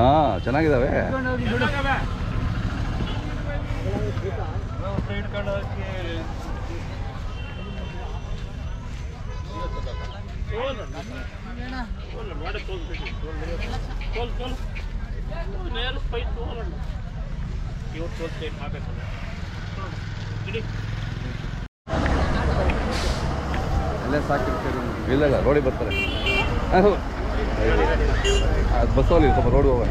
ಹಾಂ ಚೆನ್ನಾಗಿದ್ದಾವೆ. ಅಲ್ಲೇ ಸಾಕಿರ್ತೀರಿ? ಇಲ್ಲ ಇಲ್ಲ, ರೋಡಿಗೆ ಬರ್ತಾರೆ. ಅದು ಬಸ್ಸಲ್ಲಿ ಸ್ವಲ್ಪ ರೋಡ್ ಹೋಗೋಣ.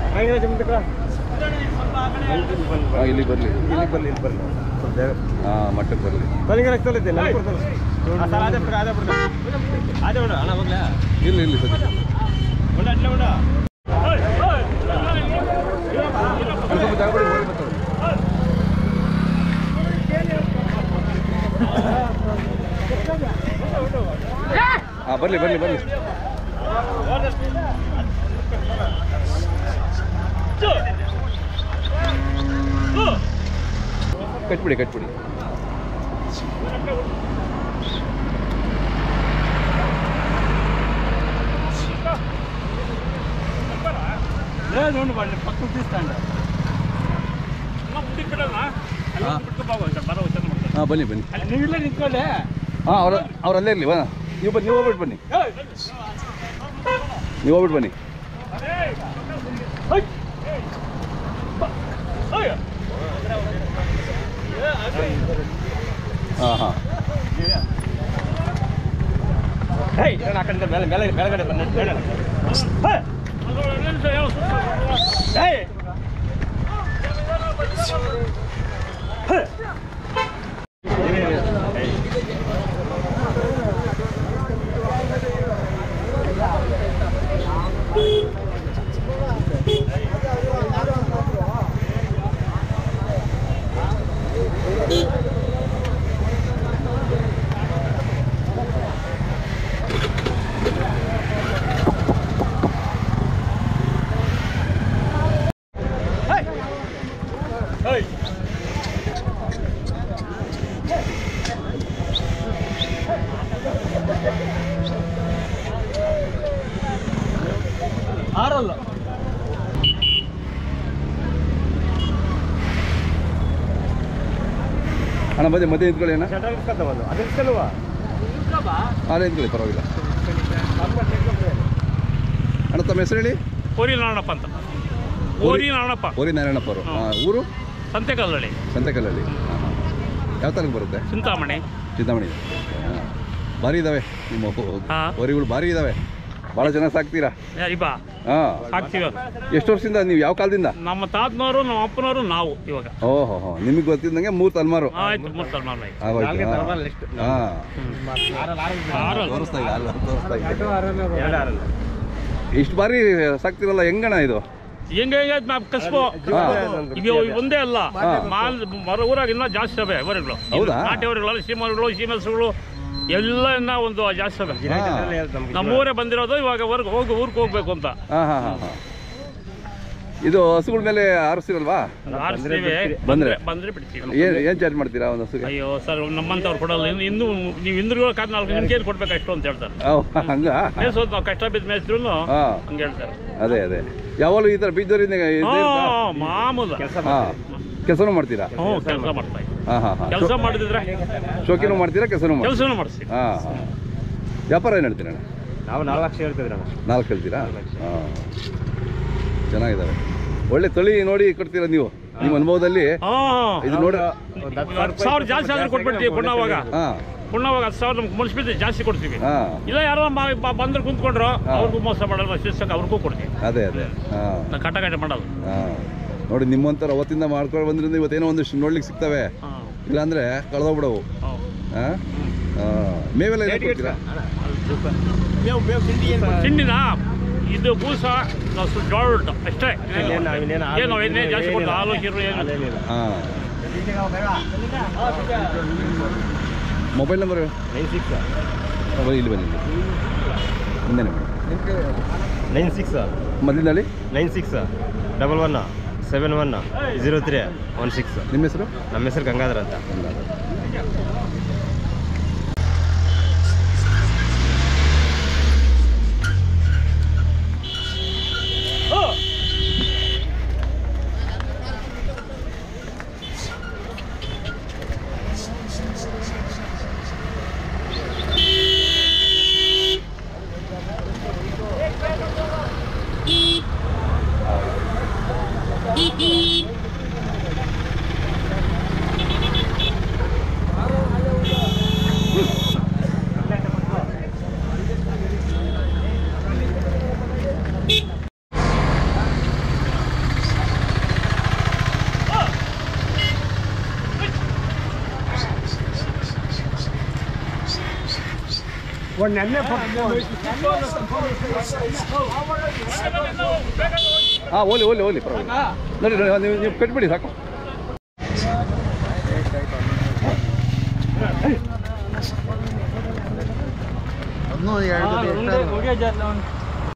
ಇಲ್ಲಿ ಬರಲಿ, ಹಾಂ ಮಟ್ಟಕ್ಕೆ ಬರಲಿ. ಇಲ್ಲ ಇಲ್ಲಿ ಸದ್ಯ ಸ್ವಲ್ಪ ಜಾಗ ಬಿಡಿ, ರೋಡ್ ಬರ್ತಾರೆ. ಹಾಂ ಬರಲಿ ಬರಲಿ ಬರಲಿ. ಕಟ್ಬಿಡಿ ಕಟ್ಬಿಡಿ. ಹಾಂ ಬನ್ನಿ ಬನ್ನಿ. ಹಾಂ ಅವ್ರಲ್ಲೇ ಇರಲಿ. ಬಾ ನೀವು ಬನ್ನಿ, ನೀವು ಹೋಗ್ಬಿಟ್ಟು ಬನ್ನಿ, ನೀವು ಹೋಗ್ಬಿಟ್ಟು ಬನ್ನಿ. ಹಾಂ ಹಾಂ ಮೇಲ್ಗಡೆ ಆರಲ್ಲ. ಅಣ್ಣ ಬನ್ನಿ, ಮಧ್ಯೆ ನಿಂತ್ಕೊಳ್ಳಿ. ಅಣ್ಣ ಅದೇ ನಿಂತ್ಕೊಳ್ಳಿ, ಪರವಾಗಿಲ್ಲ. ಅಣ್ಣ ತಮ್ಮ ಹೆಸರು ಹೇಳಿ? ಕೋರಿ ನಾರಾಯಣಪ್ಪ ಅಂತ. ಕೋರಿ ನಾರಾಯಣಪ್ಪ. ಕೋರಿ ನಾರಾಯಣಪ್ಪ ಅವರು. ಊರು? ಸಂತೆಕಲ್ಲಹಳ್ಳಿ. ಸಂತೆಕಲ್ಲಹಳ್ಳಿ. ಹಾಂ ಹಾಂ. ಯಾವ ತಾಲೂಕು ಬರುತ್ತೆ? ಚಿಂತಾಮಣಿ. ಚಿಂತಾಮಣಿ. ಭಾರಿ ಇದ್ದಾವೆ ನಿಮ್ಮ ಹೋರಿಗಳು, ಭಾರಿ ಇದ್ದಾವೆ. ಭಾಳ ಚೆನ್ನಾಗಿ ಸಾಕ್ತೀರಾ? ಹಾಂ ಸಾಕ್ತೀವಿ. ಎಷ್ಟು ವರ್ಷದಿಂದ? ನೀವು ಯಾವ ಕಾಲದಿಂದ? ನಮ್ಮ ತಾತನವರು, ನಮ್ಮ ಅಪ್ಪನವರು, ನಾವು ಇವಾಗ. ಓಹೋ ಹೋ, ನಿಮಗೆ ಗೊತ್ತಿದ್ದಂಗೆ 3 ತಲೆಮಾರು ಆಯ್ತು. 3 ತಲೆಮಾರು ಆಯ್ತು. ಇಷ್ಟು ಬಾರಿ ಸಾಕ್ತಿರಲ್ಲ, ಹೆಂಗಣ ಇದು? ಹೆಂಗೆ ಕಸ್ಬು ಇದು ಒಂದೇ ಅಲ್ಲ, ಊರಾಗ ಇನ್ನೂ ಜಾಸ್ತಿ ಅವೆ ಹೊರಗಳು. ನಾಟಿ ಹೊರಗಳು, ಸೀಮರುಗಳು, ಸೀಮೆಸುಗಳು ಎಲ್ಲ ಇನ್ನ ಒಂದು ಜಾಸ್ತಿ ಅವೆ. ನಮ್ಮೂರೇ ಬಂದಿರೋದು ಇವಾಗ ಊರಿಗೆ ಹೋಗ್ಬೇಕು ಅಂತ. ಇದು ಹಸುಗಳ ಮೇಲೆ ಆರಿಸ್ತಿರಲ್ವಾ? ಬಂದ್ರೆ ಬಿಡ್ತೀವಿ. ಏನ್ ಚಾರ್ಜ್ ಮಾಡ್ತೀರಾ ಒಂದು ಹಸುಗೆ? ಅಯ್ಯೋ ಸರ್, ನಮ್ಮಂತವ್ರು ಕೊಡಲ್ಲ. ಇನ್ನು ನೀವು ಹಿಂದಿರುಗೋ ಕಾಲ 4 ನಿಮ್ಗೇನು ಕೊಡ್ಬೇಕು ಅಷ್ಟು ಅಂತ ಹೇಳ್ತಾರೆ. ಹಂಗ ಮೇಸೋದು ನಾವು ಕಷ್ಟ ಬಿದ್ದು ಮೇಯಿಸಿದ್ರು ಹಂಗೆ ಹೇಳ್ತಾರೆ. ಅದೇ ಯಾವಾಗಲೂ ಈ ಥರ ಬೀಜದವರಿಂದ ಮಾಮೂಲು ಕೆಲಸನೂ ಮಾಡ್ತೀರಾ? ಕೆಲಸ ಮಾಡ್ತಾ ಕೆಲಸ ಮಾಡಿದ್ರೆ ಶೋಕಿನೂ ಮಾಡ್ತೀರಾ, ಕೆಲಸನೂ ಮಾಡಿಸ್ತೀವಿ. ವ್ಯಾಪಾರ ಏನು ಹೇಳ್ತೀರಾ? ನಾವು 4 ಲಕ್ಷ ಹೇಳ್ತಿದ್ರಿ. 4 ಹೇಳ್ತೀರಾ? ಚೆನ್ನಾಗಿದ್ದಾವೆ. ಒಳ್ಳೆ ತಳಿ ನೋಡಿ ಕೊಡ್ತೀರಾ ನೀವು ನಿಮ್ಮ ಅನುಭವದಲ್ಲಿ? ಇದು ನೋಡಿ 10,000 ಜಾಸ್ತಿ ಆದ್ರೆ ಕೊಟ್ಬಿಡ್ತೀವಿ. ಪುಣ್ಣವಾಗ 10,000 ನಮ್ಗೆ ಮುನ್ಸಿಪಾಲಿಟಿ ಜಾಸ್ತಿ ಕೊಡ್ತೀವಿ. ಇಲ್ಲ ಯಾರೋ ಬಂದ್ರೆ ಕುಂತ್ಕೊಂಡ್ರು ಅವ್ರಿಗೂ ಮೋಸ ಮಾಡಲ್ಲ, ಶಿಸ್ತಕ್ಕೆ ಅವ್ರಿಗೂ ಕೊಡ್ತೀವಿ. ಅದೇ ಕಟ ಮಾಡಲ್ಲ. ನೋಡಿ ನಿಮ್ಮಂತರ ಅವತ್ತಿಂದ ಮಾಡ್ಕೊಂಡು ಬಂದ್ರಿಂದ ಇವತ್ತೇನೋ ಒಂದಿಷ್ಟು ನೋಡ್ಲಿಕ್ಕೆ ಸಿಗ್ತವೆ, ಇಲ್ಲಾಂದ್ರೆ ಕಳೆದೋಗ್ಬಿಡವು. ಮೇವೆಲ್ಲ ಕೊಡ್ತೀರಾ? ತಿಂಡಿನ ಇದು ಬೂಸ, ಜೋಳ ಅಷ್ಟೇ. ಏನು ಎಣ್ಣೆ ಜಾಸ್ತಿ ಕೊಟ್ಟು ಹಾಲು ಹೀರು ಏನು. ಮೊಬೈಲ್ ನಂಬರ್ 96 ಇಲ್ಲಿ ಬನ್ನಿ, ಮುಂದೆ 96 ಮೊದಲಿನಲ್ಲಿ 9611710316. ನಿಮ್ಮ ಹೆಸರು? ನಮ್ಮ ಹೆಸರು ಗಂಗಾಧರ್ ಅಂತ. ಹಾಂ ಓಲಿ ಓಲಿ ಓಲಿ ಪರವಾಗಿಲ್ಲ ನೋಡಿ ನೋಡಿ ನೀವು ಕಟ್ಬಿಡಿ ಸಾಕು. ಒಂದು 2